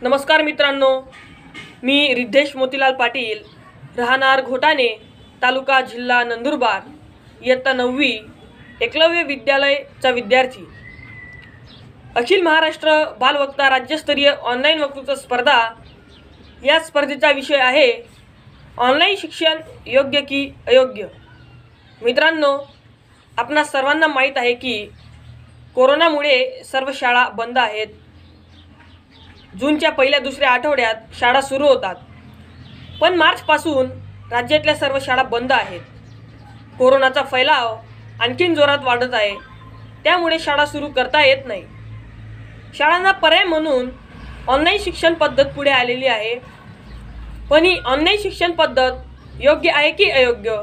नमस्कार मित्रांनो, मी रिद्धेश मोतीलाल पाटील, राहणार घोटाणे, तालुका जिल्हा नंदुरबार, इयत्ता 9वी एकलव्य विद्यालयचा विद्यार्थी। अखिल महाराष्ट्र बालवक्ता राज्यस्तरीय ऑनलाईन वक्तृत्व स्पर्धा या स्पर्धेचा विषय आहे ऑनलाईन शिक्षण योग्य की अयोग्य। मित्रांनो, आपणा सर्वांना माहीत आहे की कोरोनामुळे सर्व शाळा बंद आहेत। जूनच्या पहिल्या दुसऱ्या आठवड्यात शाळा सुरू होतात, पण मार्चपासून राज्यातल्या सर्व शाळा बंद आहेत। कोरोनाचा फैलाव आणखीन जोरात वाढत आहे, त्यामुळे शाळा सुरू करता येत नाही। शाळांना पर्याय म्हणून ऑनलाईन शिक्षण पद्धत पुढे आलेली आहे, पण ही ऑनलाईन शिक्षण पद्धत योग्य आहे की अयोग्य,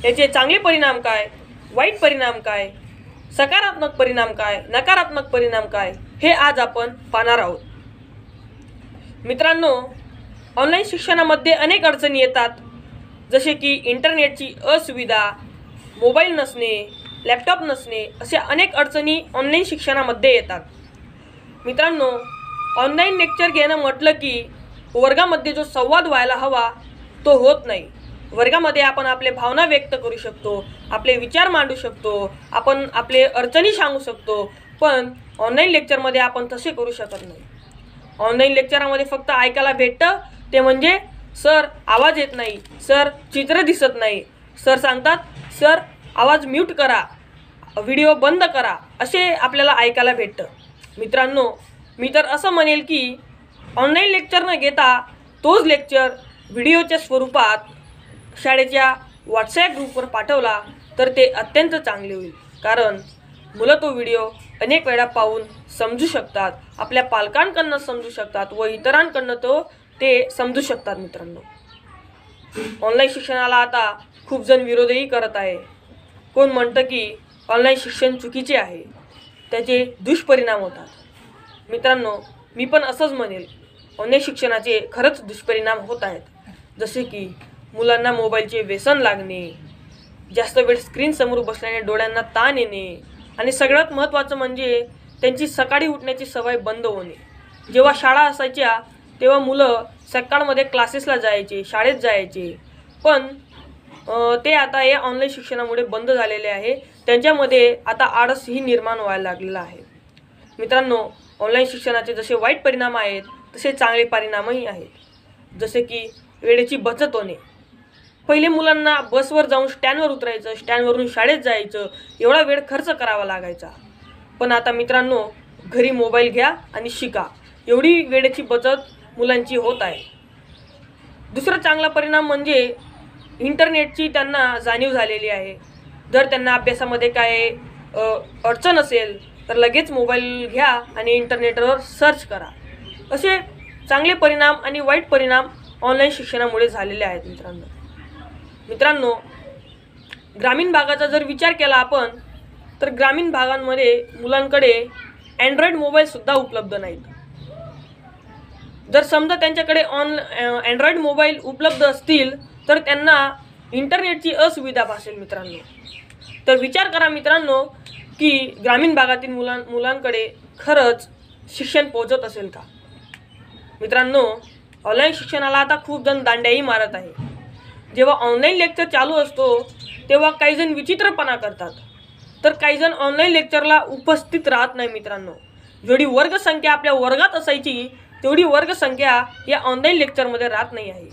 याचे चांगले परिणाम काय, वाईट परिणाम काय, सकारात्मक परिणाम काय, नकारात्मक परिणाम काय, हे आज आपण पाहणार आहोत। मित्रांनो, ऑनलाईन शिक्षणामध्ये अनेक अडचणी येतात, जसे की इंटरनेटची असुविधा, मोबाईल नसणे, लॅपटॉप नसणे, अशा अनेक अडचणी ऑनलाईन शिक्षणामध्ये येतात। मित्रांनो, ऑनलाईन लेक्चर घेणं म्हटलं की वर्गामध्ये जो संवाद व्हायला हवा तो होत नाही। वर्गामध्ये आपण आपले भावना व्यक्त करू शकतो, आपले विचार मांडू शकतो, आपण आपले अडचणी सांगू शकतो, पण ऑनलाईन लेक्चरमध्ये आपण तसे करू शकत नाही। ऑनलाईन लेक्चरामध्ये फक्त ऐकायला भेटतं ते म्हणजे सर आवाज येत नाही, सर चित्र दिसत नाही, सर सांगतात सर आवाज म्यूट करा, व्हिडिओ बंद करा, असे आपल्याला ऐकायला भेटतं। मित्रांनो, मी तर असं म्हणेल की ऑनलाईन लेक्चर न घेता तोच लेक्चर व्हिडिओच्या स्वरूपात शाळेच्या व्हॉट्सॲप ग्रुपवर पाठवला तर ते अत्यंत चांगले होईल, कारण मुलं तो व्हिडिओ अनेक वेळा पाहून समजू शकतात, आपल्या पालकांकडून समजू शकतात व इतरांकडून ते समजू शकतात। मित्रांनो, ऑनलाईन शिक्षणाला आता खूप जण विरोधही करत आहे। कोण म्हणतं की ऑनलाईन शिक्षण चुकीचे आहे, त्याचे दुष्परिणाम होतात। मित्रांनो, मी पण असंच म्हणेल, ऑनलाईन शिक्षणाचे खरंच दुष्परिणाम होत आहेत, जसे की मुलांना मोबाईलचे व्यसन लागणे, जास्त वेळ स्क्रीनसमोर बसल्याने डोळ्यांना ताण येणे, आणि सगळ्यात महत्त्वाचं म्हणजे त्यांची सकाळी उठण्याची सवय बंद होणे। जेव्हा शाळा असायच्या तेव्हा मुलं सकाळमध्ये क्लासेसला जायचे, शाळेत जायचे, पण ते आता या ऑनलाईन शिक्षणामुळे बंद झालेले आहे। त्यांच्यामध्ये आता आळसही निर्माण व्हायला लागलेला आहे। मित्रांनो, ऑनलाईन शिक्षणाचे जसे वाईट परिणाम आहेत तसे चांगले परिणामही आहेत, जसे की वेळेची बचत होणे। पहिले मुलांना बसवर जाऊन स्टँडवर उतरायचं, स्टँडवरून शाळेत जायचं, एवढा वेळ खर्च करावा लागायचा, पण आता मित्रांनो घरी मोबाईल घ्या आणि शिका, एवढी वेळेची बचत मुलांची होत आहे। दुसरा चांगला परिणाम म्हणजे इंटरनेटची त्यांना जाणीव झालेली आहे। जर त्यांना अभ्यासामध्ये काय अडचण असेल तर लगेच मोबाईल घ्या आणि इंटरनेटवर सर्च करा। असे चांगले परिणाम आणि वाईट परिणाम ऑनलाईन शिक्षणामुळे झालेले आहेत। मित्रांनो, ग्रामीण भागाचा जर विचार केला आपण तर ग्रामीण भागांमध्ये मुलांकडे अँड्रॉइड मोबाईलसुद्धा उपलब्ध नाहीत। जर समजा त्यांच्याकडे अँड्रॉइड मोबाईल उपलब्ध असतील तर त्यांना इंटरनेटची असुविधा भासेल। मित्रांनो, तर विचार करा मित्रांनो की ग्रामीण भागातील मुलांकडे खरंच शिक्षण पोहोचत असेल का। मित्रांनो, ऑनलाईन शिक्षणाला आता खूप जण दांड्याही मारत आहे। जेव्हा ऑनलाईन लेक्चर चालू असतो तेव्हा काही जण विचित्रपणा करतात, तर काही जण ऑनलाईन लेक्चरला उपस्थित राहत नाही। मित्रांनो, जेवढी वर्गसंख्या आपल्या वर्गात असायची तेवढी वर्गसंख्या या ऑनलाईन लेक्चरमध्ये राहत नाही आहे।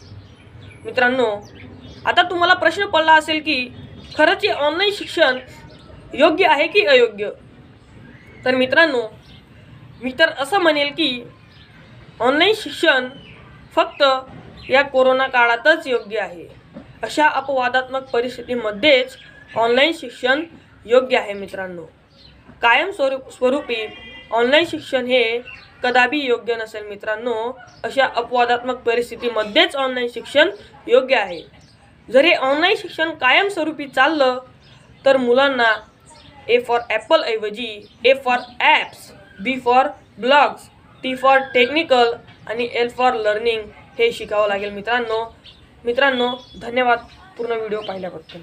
मित्रांनो, आता तुम्हाला प्रश्न पडला असेल की खरंच हे ऑनलाईन शिक्षण योग्य आहे की अयोग्य। तर मित्रांनो, मी तर असं म्हणेल की ऑनलाईन शिक्षण फक्त या कोरोना काळातच योग्य आहे। अशा अपवादात्मक परिस्थितीमध्येच ऑनलाईन शिक्षण योग्य आहे। मित्रांनो, कायम स्वरूपी ऑनलाईन शिक्षण हे कदापि योग्य नसेल। मित्रांनो, अशा अपवादात्मक परिस्थितीमध्येच ऑनलाईन शिक्षण योग्य आहे। जर हे ऑनलाईन शिक्षण कायमस्वरूपी चाललं तर मुलांना ए फॉर ॲपल ऐवजी A for apps, B for blogs, T for technical आणि एल फॉर लर्निंग हे शिकावं लागेल। मित्रांनो, धन्यवाद पूर्ण व्हिडिओ पाहिल्याबद्दल।